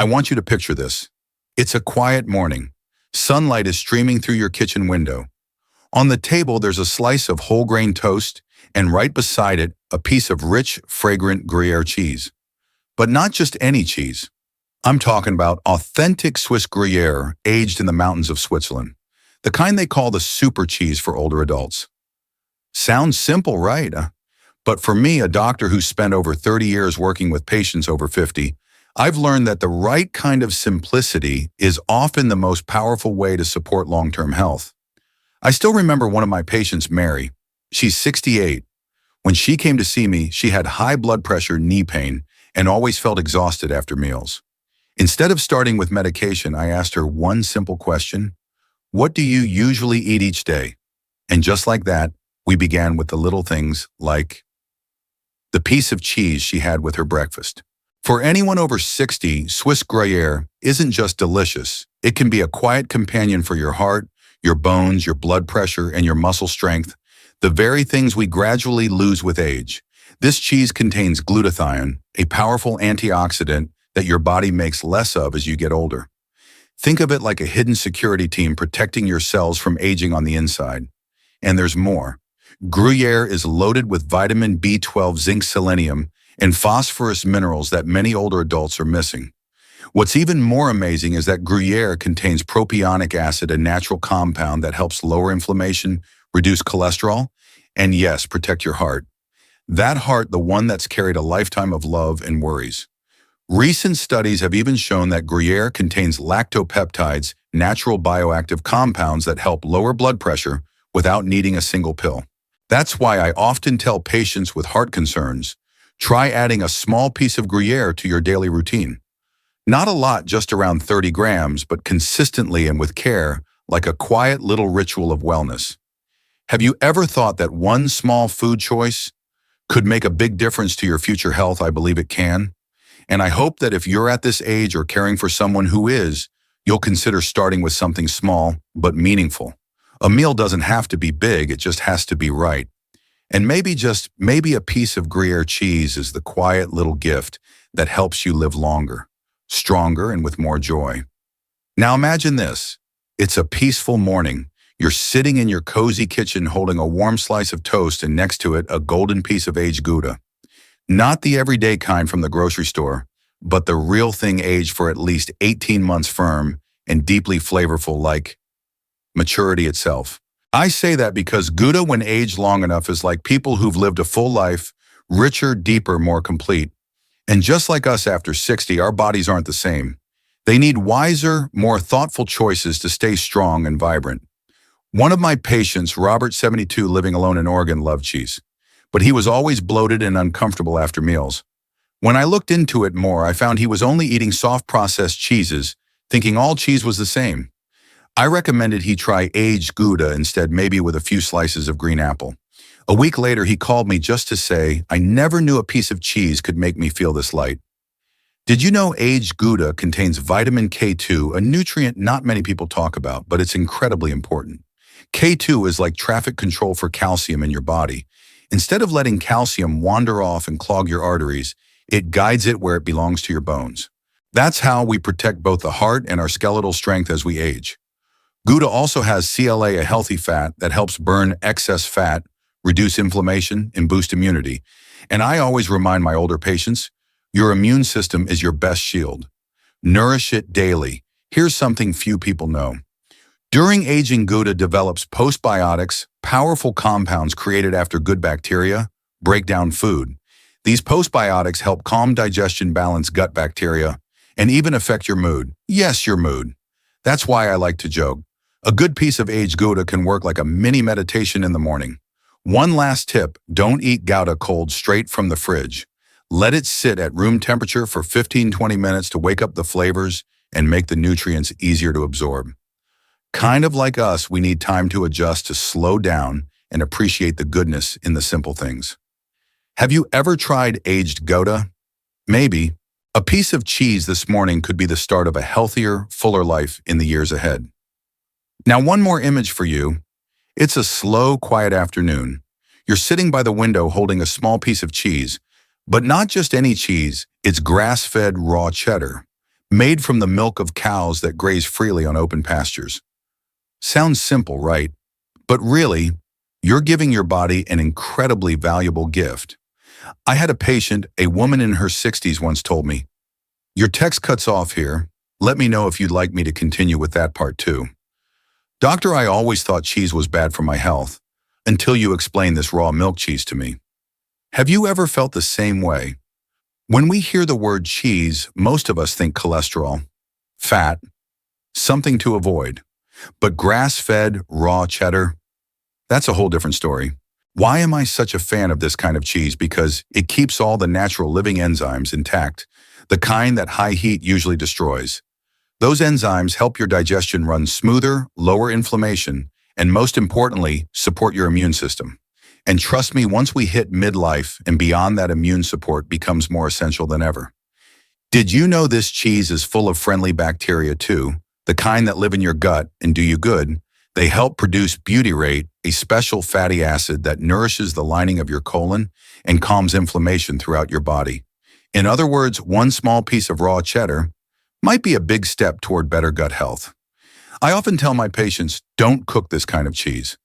I want you to picture this. It's a quiet morning. Sunlight is streaming through your kitchen window. On the table, there's a slice of whole grain toast, and right beside it, a piece of rich, fragrant Gruyere cheese. But not just any cheese. I'm talking about authentic Swiss Gruyere aged in the mountains of Switzerland. The kind they call the super cheese for older adults. Sounds simple, right? But for me, a doctor who spent over 30 years working with patients over 50, I've learned that the right kind of simplicity is often the most powerful way to support long-term health. I still remember one of my patients, Mary. She's 68. When she came to see me, she had high blood pressure, knee pain, and always felt exhausted after meals. Instead of starting with medication, I asked her one simple question: what do you usually eat each day? And just like that, we began with the little things like the piece of cheese she had with her breakfast. For anyone over 60, Swiss Gruyere isn't just delicious. It can be a quiet companion for your heart, your bones, your blood pressure, and your muscle strength, the very things we gradually lose with age. This cheese contains glutathione, a powerful antioxidant that your body makes less of as you get older. Think of it like a hidden security team protecting your cells from aging on the inside. And there's more. Gruyere is loaded with vitamin B12, zinc, selenium, and phosphorus minerals that many older adults are missing. What's even more amazing is that Gruyere contains propionic acid, a natural compound that helps lower inflammation, reduce cholesterol, and yes, protect your heart. That heart, the one that's carried a lifetime of love and worries. Recent studies have even shown that Gruyere contains lactopeptides, natural bioactive compounds that help lower blood pressure without needing a single pill. That's why I often tell patients with heart concerns, try adding a small piece of Gruyere to your daily routine. Not a lot, just around 30 grams, but consistently and with care, like a quiet little ritual of wellness. Have you ever thought that one small food choice could make a big difference to your future health? I believe it can. And I hope that if you're at this age or caring for someone who is, you'll consider starting with something small but meaningful. A meal doesn't have to be big, it just has to be right. And maybe a piece of Gruyere cheese is the quiet little gift that helps you live longer, stronger, and with more joy. Now imagine this. It's a peaceful morning. You're sitting in your cozy kitchen holding a warm slice of toast and next to it a golden piece of aged Gouda. Not the everyday kind from the grocery store, but the real thing aged for at least 18 months firm and deeply flavorful, like maturity itself. I say that because Gouda, when aged long enough, is like people who've lived a full life, richer, deeper, more complete. And just like us after 60, our bodies aren't the same. They need wiser, more thoughtful choices to stay strong and vibrant. One of my patients, Robert, 72, living alone in Oregon, loved cheese, but he was always bloated and uncomfortable after meals. When I looked into it more, I found he was only eating soft processed cheeses, thinking all cheese was the same. I recommended he try aged Gouda instead, maybe with a few slices of green apple. A week later, he called me just to say, I never knew a piece of cheese could make me feel this light. Did you know aged Gouda contains vitamin K2, a nutrient not many people talk about, but it's incredibly important. K2 is like traffic control for calcium in your body. Instead of letting calcium wander off and clog your arteries, it guides it where it belongs to your bones. That's how we protect both the heart and our skeletal strength as we age. Gouda also has CLA, a healthy fat that helps burn excess fat, reduce inflammation, and boost immunity. And I always remind my older patients, your immune system is your best shield. Nourish it daily. Here's something few people know. During aging, Gouda develops postbiotics, powerful compounds created after good bacteria break down food. These postbiotics help calm digestion, balance gut bacteria, and even affect your mood. Yes, your mood. That's why I like to joke. A good piece of aged Gouda can work like a mini meditation in the morning. One last tip, don't eat Gouda cold straight from the fridge. Let it sit at room temperature for 15-20 minutes to wake up the flavors and make the nutrients easier to absorb. Kind of like us, we need time to adjust, to slow down and appreciate the goodness in the simple things. Have you ever tried aged Gouda? Maybe. A piece of cheese this morning could be the start of a healthier, fuller life in the years ahead. Now, one more image for you. It's a slow, quiet afternoon. You're sitting by the window holding a small piece of cheese, but not just any cheese, it's grass-fed raw cheddar. made from the milk of cows that graze freely on open pastures. Sounds simple, right? But really, you're giving your body an incredibly valuable gift. I had a patient, a woman in her 60s, once told me, "Your text cuts off here. Let me know if you'd like me to continue with that part too." Doctor, I always thought cheese was bad for my health, until you explained this raw milk cheese to me. Have you ever felt the same way? When we hear the word cheese, most of us think cholesterol, fat, something to avoid. But grass-fed, raw cheddar, that's a whole different story. Why am I such a fan of this kind of cheese? Because it keeps all the natural living enzymes intact, the kind that high heat usually destroys. Those enzymes help your digestion run smoother, lower inflammation, and most importantly, support your immune system. And trust me, once we hit midlife and beyond, that immune support becomes more essential than ever. Did you know this cheese is full of friendly bacteria too, the kind that live in your gut and do you good? They help produce butyrate, a special fatty acid that nourishes the lining of your colon and calms inflammation throughout your body. In other words, one small piece of raw cheddar might be a big step toward better gut health. I often tell my patients, don't cook this kind of cheese.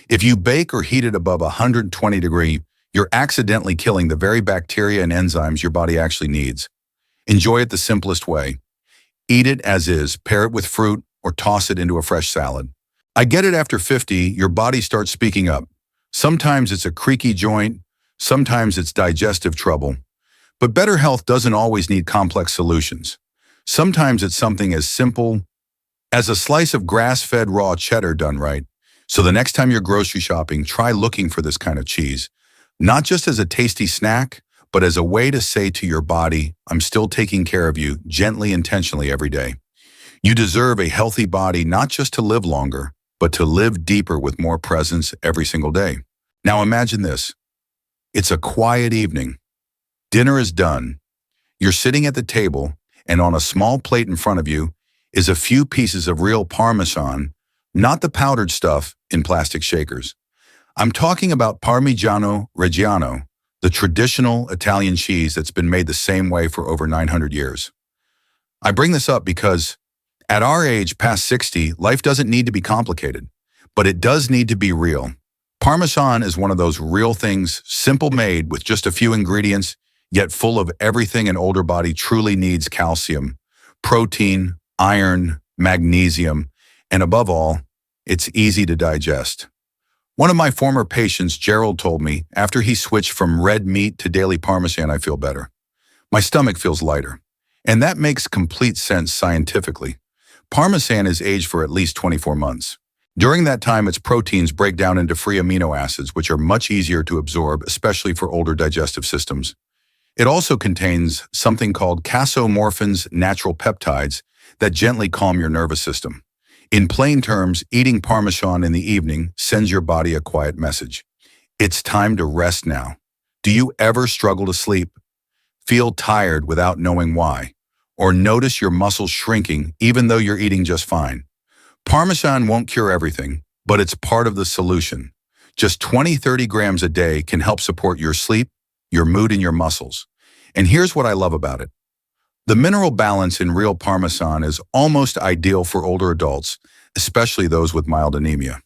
If you bake or heat it above 120 degrees, you're accidentally killing the very bacteria and enzymes your body actually needs. Enjoy it the simplest way. Eat it as is, pair it with fruit, or toss it into a fresh salad. I get it, after 50, your body starts speaking up. Sometimes it's a creaky joint, sometimes it's digestive trouble. But better health doesn't always need complex solutions. Sometimes it's something as simple as a slice of grass-fed raw cheddar done right. So the next time you're grocery shopping, try looking for this kind of cheese, not just as a tasty snack, but as a way to say to your body, I'm still taking care of you, gently, intentionally every day. You deserve a healthy body, not just to live longer, but to live deeper with more presence every single day. Now imagine this. It's a quiet evening. Dinner is done. You're sitting at the table, and on a small plate in front of you is a few pieces of real Parmesan, not the powdered stuff in plastic shakers. I'm talking about Parmigiano Reggiano, the traditional Italian cheese that's been made the same way for over 900 years. I bring this up because at our age, past 60, life doesn't need to be complicated, but it does need to be real. Parmesan is one of those real things, simple, made with just a few ingredients, yet full of everything an older body truly needs: calcium, protein, iron, magnesium, and above all, it's easy to digest. One of my former patients, Gerald, told me after he switched from red meat to daily Parmesan, I feel better. My stomach feels lighter. And that makes complete sense scientifically. Parmesan is aged for at least 24 months. During that time, its proteins break down into free amino acids, which are much easier to absorb, especially for older digestive systems. It also contains something called casomorphins, natural peptides, that gently calm your nervous system. In plain terms, eating Parmesan in the evening sends your body a quiet message. It's time to rest now. Do you ever struggle to sleep? Feel tired without knowing why? Or notice your muscles shrinking even though you're eating just fine? Parmesan won't cure everything, but it's part of the solution. Just 20-30 grams a day can help support your sleep, your mood, and your muscles. And here's what I love about it. The mineral balance in real Parmesan is almost ideal for older adults, especially those with mild anemia.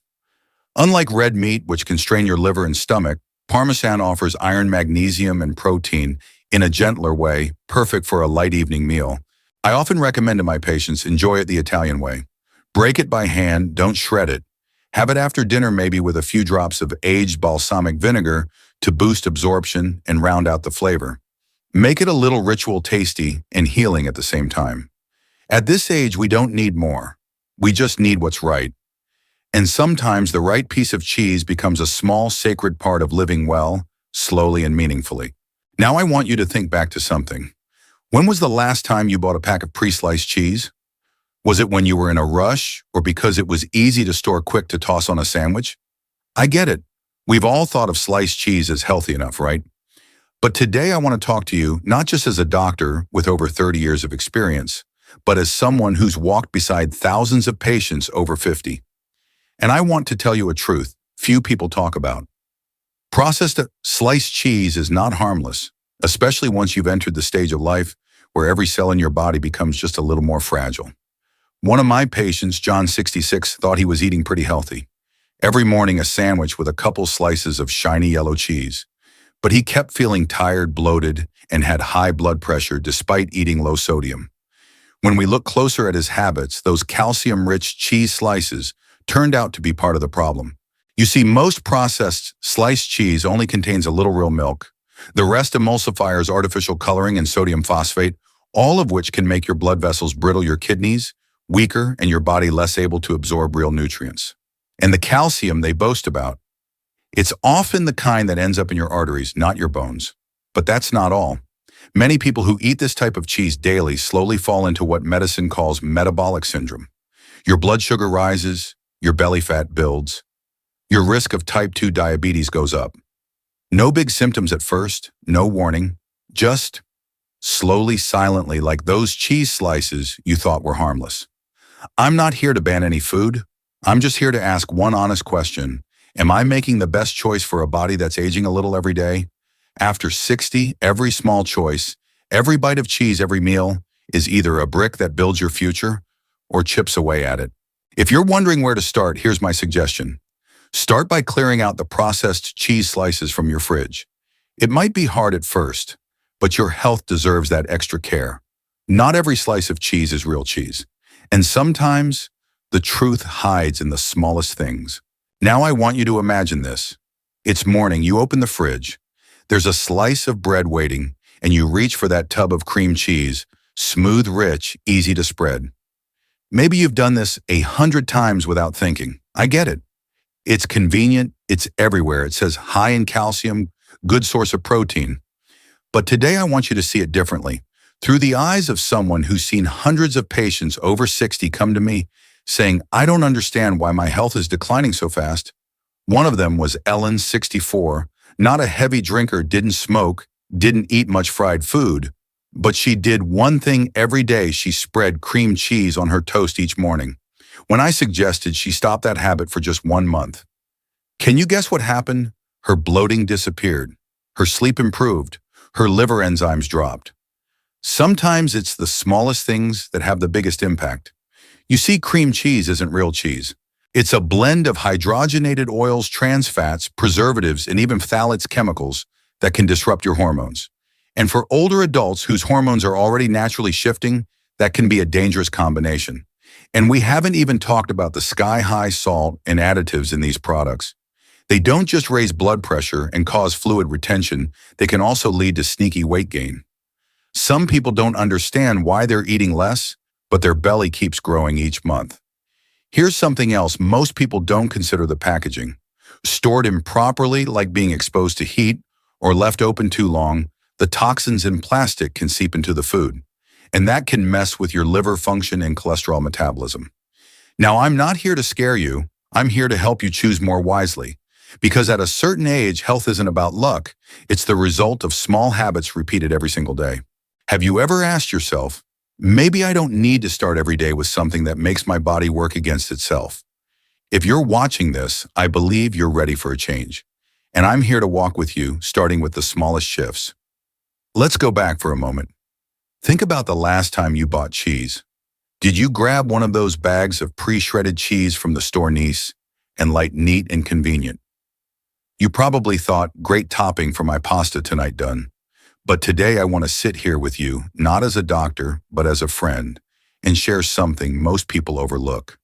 Unlike red meat, which can strain your liver and stomach, Parmesan offers iron, magnesium, and protein in a gentler way, perfect for a light evening meal. I often recommend to my patients, enjoy it the Italian way. Break it by hand, don't shred it. Have it after dinner, maybe with a few drops of aged balsamic vinegar to boost absorption and round out the flavor. Make it a little ritual, tasty, and healing at the same time. At this age, we don't need more. We just need what's right. And sometimes the right piece of cheese becomes a small, sacred part of living well, slowly and meaningfully. Now I want you to think back to something. When was the last time you bought a pack of pre-sliced cheese? Was it when you were in a rush, or because it was easy to store quick to toss on a sandwich? I get it. We've all thought of sliced cheese as healthy enough, right? But today I want to talk to you not just as a doctor with over 30 years of experience, but as someone who's walked beside thousands of patients over 50. And I want to tell you a truth few people talk about. Processed sliced cheese is not harmless, especially once you've entered the stage of life where every cell in your body becomes just a little more fragile. One of my patients, John 66, thought he was eating pretty healthy. Every morning a sandwich with a couple slices of shiny yellow cheese. But he kept feeling tired, bloated, and had high blood pressure despite eating low sodium. When we look closer at his habits, those calcium-rich cheese slices turned out to be part of the problem. You see, most processed sliced cheese only contains a little real milk. The rest emulsifiers, artificial coloring, and sodium phosphate, all of which can make your blood vessels brittle, your kidneys weaker, and your body less able to absorb real nutrients. And the calcium they boast about, it's often the kind that ends up in your arteries, not your bones. But that's not all. Many people who eat this type of cheese daily slowly fall into what medicine calls metabolic syndrome. Your blood sugar rises, your belly fat builds, your risk of type 2 diabetes goes up. No big symptoms at first, no warning, just slowly, silently, like those cheese slices you thought were harmless. I'm not here to ban any food. I'm just here to ask one honest question. Am I making the best choice for a body that's aging a little every day? After 60, every small choice, every bite of cheese, every meal is either a brick that builds your future or chips away at it. If you're wondering where to start, here's my suggestion. Start by clearing out the processed cheese slices from your fridge. It might be hard at first, but your health deserves that extra care. Not every slice of cheese is real cheese. And sometimes the truth hides in the smallest things. Now I want you to imagine this. It's morning, you open the fridge. There's a slice of bread waiting, and you reach for that tub of cream cheese, smooth, rich, easy to spread. Maybe you've done this 100 times without thinking. I get it. It's convenient, it's everywhere. It says high in calcium, good source of protein. But today I want you to see it differently. Through the eyes of someone who's seen hundreds of patients over 60 come to me saying, I don't understand why my health is declining so fast. One of them was Ellen, 64, not a heavy drinker, didn't smoke, didn't eat much fried food, but she did one thing every day. She spread cream cheese on her toast each morning. When I suggested she stop that habit for just 1 month, can you guess what happened? Her bloating disappeared. Her sleep improved. Her liver enzymes dropped. Sometimes it's the smallest things that have the biggest impact. You see, cream cheese isn't real cheese. It's a blend of hydrogenated oils, trans fats, preservatives, and even phthalates chemicals that can disrupt your hormones. And for older adults whose hormones are already naturally shifting, that can be a dangerous combination. And we haven't even talked about the sky-high salt and additives in these products. They don't just raise blood pressure and cause fluid retention, they can also lead to sneaky weight gain. Some people don't understand why they're eating less, but their belly keeps growing each month. Here's something else most people don't consider: the packaging. Stored improperly, like being exposed to heat, or left open too long, the toxins in plastic can seep into the food, and that can mess with your liver function and cholesterol metabolism. Now, I'm not here to scare you. I'm here to help you choose more wisely, because at a certain age, health isn't about luck. It's the result of small habits repeated every single day. Have you ever asked yourself, maybe I don't need to start every day with something that makes my body work against itself? If you're watching this, I believe you're ready for a change. And I'm here to walk with you, starting with the smallest shifts. Let's go back for a moment. Think about the last time you bought cheese. Did you grab one of those bags of pre-shredded cheese from the store Nice and light neat and convenient? You probably thought, great topping for my pasta tonight, done. But today I want to sit here with you, not as a doctor, but as a friend, and share something most people overlook.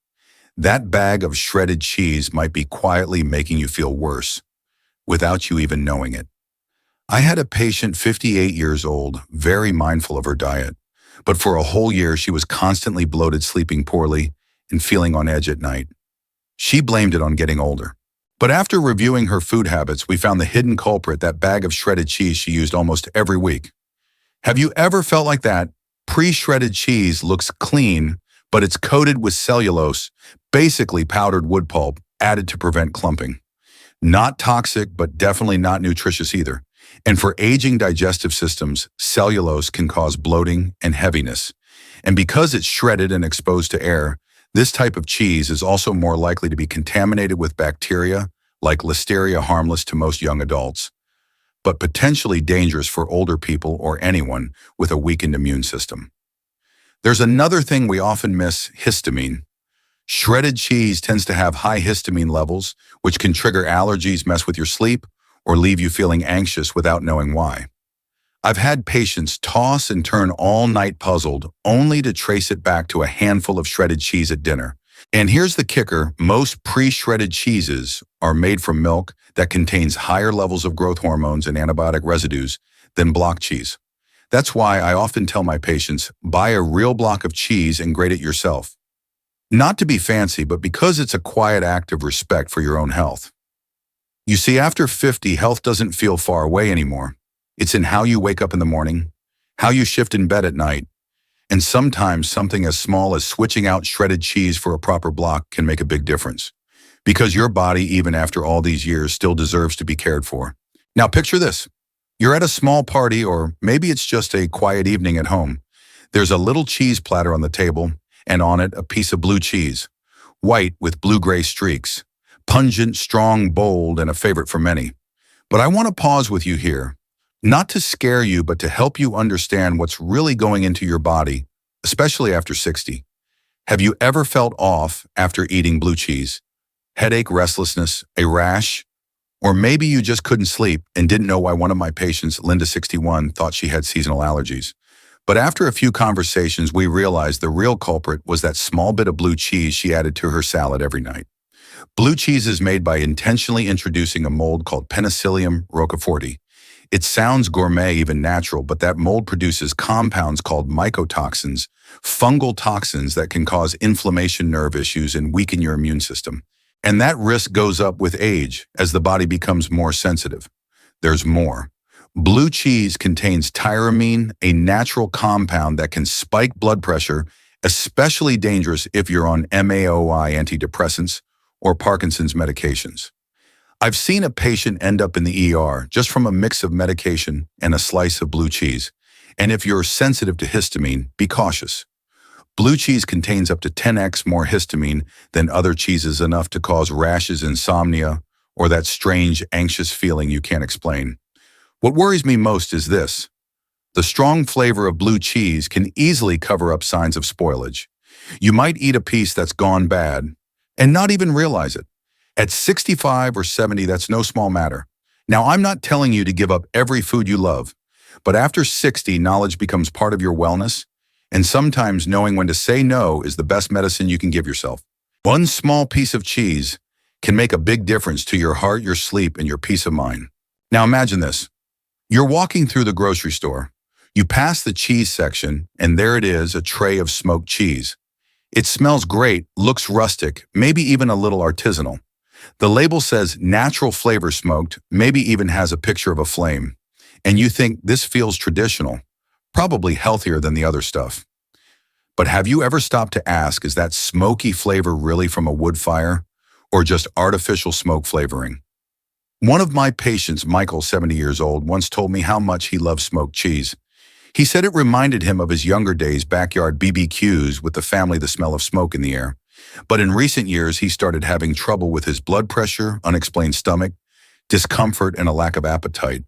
That bag of shredded cheese might be quietly making you feel worse, without you even knowing it. I had a patient, 58 years old, very mindful of her diet, but for a whole year she was constantly bloated, sleeping poorly, and feeling on edge at night. She blamed it on getting older. But after reviewing her food habits, we found the hidden culprit: that bag of shredded cheese she used almost every week. Have you ever felt like that? Pre-shredded cheese looks clean, but it's coated with cellulose, basically powdered wood pulp, added to prevent clumping. Not toxic, but definitely not nutritious either. And for aging digestive systems, cellulose can cause bloating and heaviness. And because it's shredded and exposed to air, this type of cheese is also more likely to be contaminated with bacteria like Listeria, harmless to most young adults. but potentially dangerous for older people or anyone with a weakened immune system. There's another thing we often miss: histamine. Shredded cheese tends to have high histamine levels, which can trigger allergies, mess with your sleep, or leave you feeling anxious without knowing why. I've had patients toss and turn all night puzzled, only to trace it back to a handful of shredded cheese at dinner. And here's the kicker: most pre-shredded cheeses are made from milk that contains higher levels of growth hormones and antibiotic residues than block cheese. That's why I often tell my patients, buy a real block of cheese and grate it yourself. Not to be fancy, but because it's a quiet act of respect for your own health. You see, after 50, health doesn't feel far away anymore. It's in how you wake up in the morning, how you shift in bed at night, and sometimes something as small as switching out shredded cheese for a proper block can make a big difference. Because your body, even after all these years, still deserves to be cared for. Now picture this. You're at a small party, or maybe it's just a quiet evening at home. There's a little cheese platter on the table, and on it a piece of blue cheese, white with blue-gray streaks, pungent, strong, bold, and a favorite for many. But I want to pause with you here. Not to scare you, but to help you understand what's really going into your body, especially after 60. Have you ever felt off after eating blue cheese? Headache, restlessness, a rash? Or maybe you just couldn't sleep and didn't know why. One of my patients, Linda, 61, thought she had seasonal allergies. But after a few conversations, we realized the real culprit was that small bit of blue cheese she added to her salad every night. Blue cheese is made by intentionally introducing a mold called Penicillium roqueforti. It sounds gourmet, even natural, but that mold produces compounds called mycotoxins, fungal toxins that can cause inflammation, nerve issues, and weaken your immune system. And that risk goes up with age as the body becomes more sensitive. There's more. Blue cheese contains tyramine, a natural compound that can spike blood pressure, especially dangerous if you're on MAOI antidepressants or Parkinson's medications. I've seen a patient end up in the ER just from a mix of medication and a slice of blue cheese. And if you're sensitive to histamine, be cautious. Blue cheese contains up to 10x more histamine than other cheeses, enough to cause rashes, insomnia, or that strange, anxious feeling you can't explain. What worries me most is this: the strong flavor of blue cheese can easily cover up signs of spoilage. You might eat a piece that's gone bad and not even realize it. At 65 or 70, that's no small matter. Now, I'm not telling you to give up every food you love, but after 60, knowledge becomes part of your wellness, and sometimes knowing when to say no is the best medicine you can give yourself. One small piece of cheese can make a big difference to your heart, your sleep, and your peace of mind. Now imagine this. You're walking through the grocery store. You pass the cheese section, and there it is, a tray of smoked cheese. It smells great, looks rustic, maybe even a little artisanal. The label says natural flavor smoked, maybe even has a picture of a flame. And you think this feels traditional, probably healthier than the other stuff. But have you ever stopped to ask, is that smoky flavor really from a wood fire or just artificial smoke flavoring? One of my patients, Michael, 70 years old, once told me how much he loved smoked cheese. He said it reminded him of his younger days, backyard BBQs with the family, the smell of smoke in the air. But in recent years, he started having trouble with his blood pressure, unexplained stomach, discomfort, and a lack of appetite.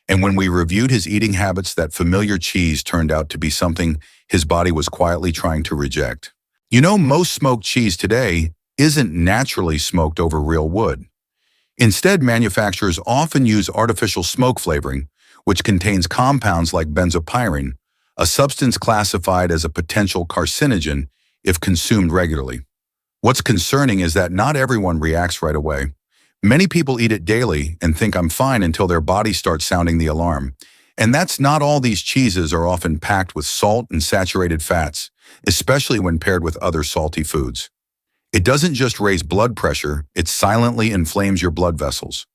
And when we reviewed his eating habits, that familiar cheese turned out to be something his body was quietly trying to reject. You know, most smoked cheese today isn't naturally smoked over real wood. Instead, manufacturers often use artificial smoke flavoring, which contains compounds like benzopyrene, a substance classified as a potential carcinogen if consumed regularly. What's concerning is that not everyone reacts right away. Many people eat it daily and think I'm fine until their body starts sounding the alarm. And that's not all. These cheeses are often packed with salt and saturated fats, especially when paired with other salty foods. It doesn't just raise blood pressure, it silently inflames your blood vessels.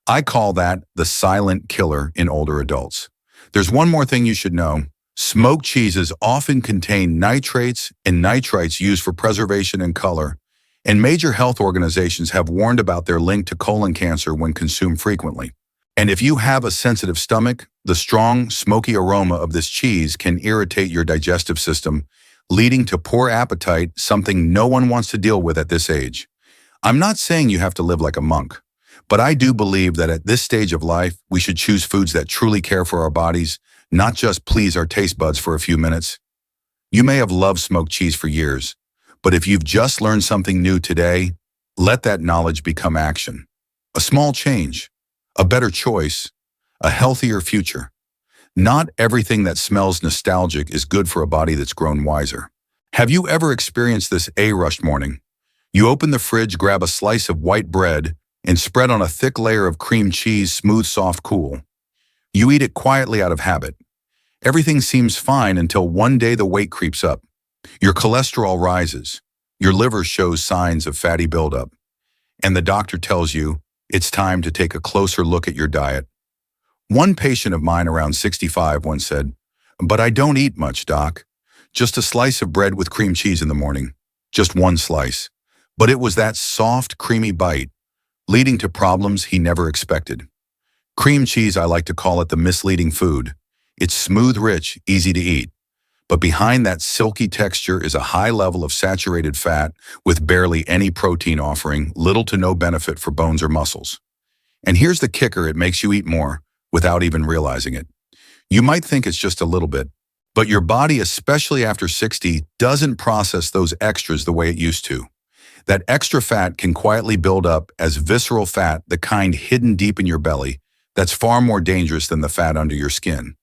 I call that the silent killer in older adults. There's one more thing you should know. Smoked cheeses often contain nitrates and nitrites used for preservation and color, and major health organizations have warned about their link to colon cancer when consumed frequently. And if you have a sensitive stomach, the strong, smoky aroma of this cheese can irritate your digestive system, leading to poor appetite, something no one wants to deal with at this age. I'm not saying you have to live like a monk, But I do believe that at this stage of life, we should choose foods that truly care for our bodies, not just please our taste buds for a few minutes. You may have loved smoked cheese for years, but if you've just learned something new today, let that knowledge become action. A small change, a better choice, a healthier future. Not everything that smells nostalgic is good for a body that's grown wiser. Have you ever experienced this A-rush morning? You open the fridge, grab a slice of white bread, and spread on a thick layer of cream cheese, smooth, soft, cool. You eat it quietly out of habit. Everything seems fine until one day the weight creeps up. Your cholesterol rises. Your liver shows signs of fatty buildup. And the doctor tells you it's time to take a closer look at your diet. One patient of mine around 65 once said, "But I don't eat much, doc. Just a slice of bread with cream cheese in the morning. Just one slice." But it was that soft, creamy bite, leading to problems he never expected. Cream cheese, I like to call it the misleading food. It's smooth, rich, easy to eat. But behind that silky texture is a high level of saturated fat with barely any protein, offering little to no benefit for bones or muscles. And here's the kicker: it makes you eat more without even realizing it. You might think it's just a little bit, but your body, especially after 60, doesn't process those extras the way it used to. That extra fat can quietly build up as visceral fat, the kind hidden deep in your belly, that's far more dangerous than the fat under your skin.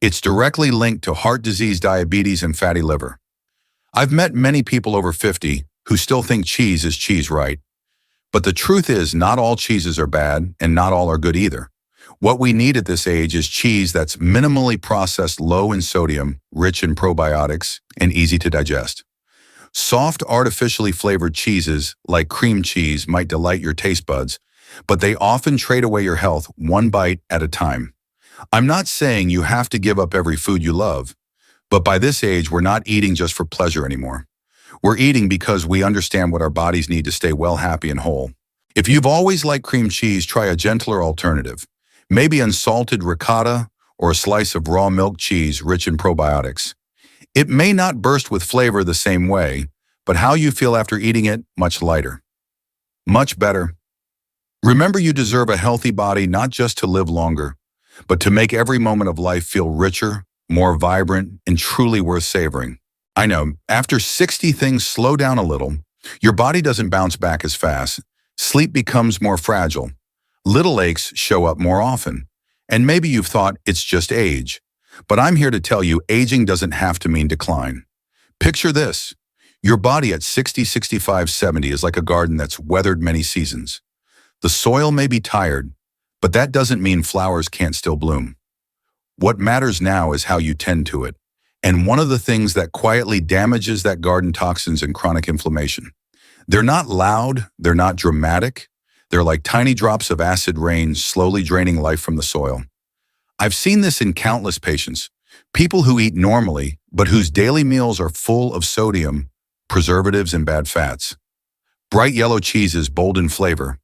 It's directly linked to heart disease, diabetes, and fatty liver. I've met many people over 50 who still think cheese is cheese, right? But the truth is, not all cheeses are bad, and not all are good either. What we need at this age is cheese that's minimally processed, low in sodium, rich in probiotics, and easy to digest. Soft, artificially flavored cheeses like cream cheese might delight your taste buds, but they often trade away your health one bite at a time. I'm not saying you have to give up every food you love, but by this age, we're not eating just for pleasure anymore. We're eating because we understand what our bodies need to stay well, happy, and whole. If you've always liked cream cheese, try a gentler alternative. Maybe unsalted ricotta or a slice of raw milk cheese rich in probiotics. It may not burst with flavor the same way, but how you feel after eating it, much lighter. Much better. Remember, you deserve a healthy body, not just to live longer, but to make every moment of life feel richer, more vibrant, and truly worth savoring. I know, after 60 things slow down a little. Your body doesn't bounce back as fast. Sleep becomes more fragile. Little aches show up more often. And maybe you've thought it's just age. But I'm here to tell you, aging doesn't have to mean decline. Picture this. Your body at 60, 65, 70 is like a garden that's weathered many seasons. The soil may be tired, but that doesn't mean flowers can't still bloom. What matters now is how you tend to it. And one of the things that quietly damages that garden: toxins and chronic inflammation. They're not loud, they're not dramatic. They're like tiny drops of acid rain slowly draining life from the soil. I've seen this in countless patients, people who eat normally, but whose daily meals are full of sodium, preservatives, and bad fats. Bright yellow cheeses, bold in flavor,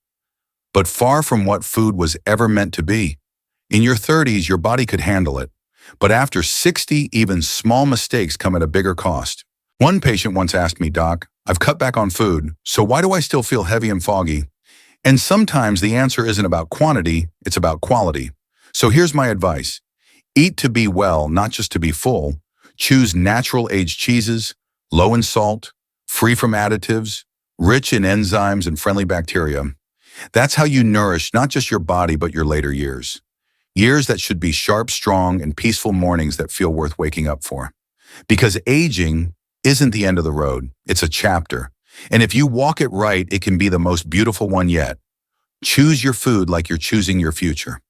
but far from what food was ever meant to be. In your 30s, your body could handle it, but after 60, even small mistakes come at a bigger cost. One patient once asked me, "Doc, I've cut back on food, so why do I still feel heavy and foggy?" And sometimes the answer isn't about quantity, it's about quality. So here's my advice. Eat to be well, not just to be full. Choose natural aged cheeses, low in salt, free from additives, rich in enzymes and friendly bacteria. That's how you nourish not just your body, but your later years. Years that should be sharp, strong, and peaceful mornings that feel worth waking up for. Because aging isn't the end of the road, it's a chapter. And if you walk it right, it can be the most beautiful one yet. Choose your food like you're choosing your future.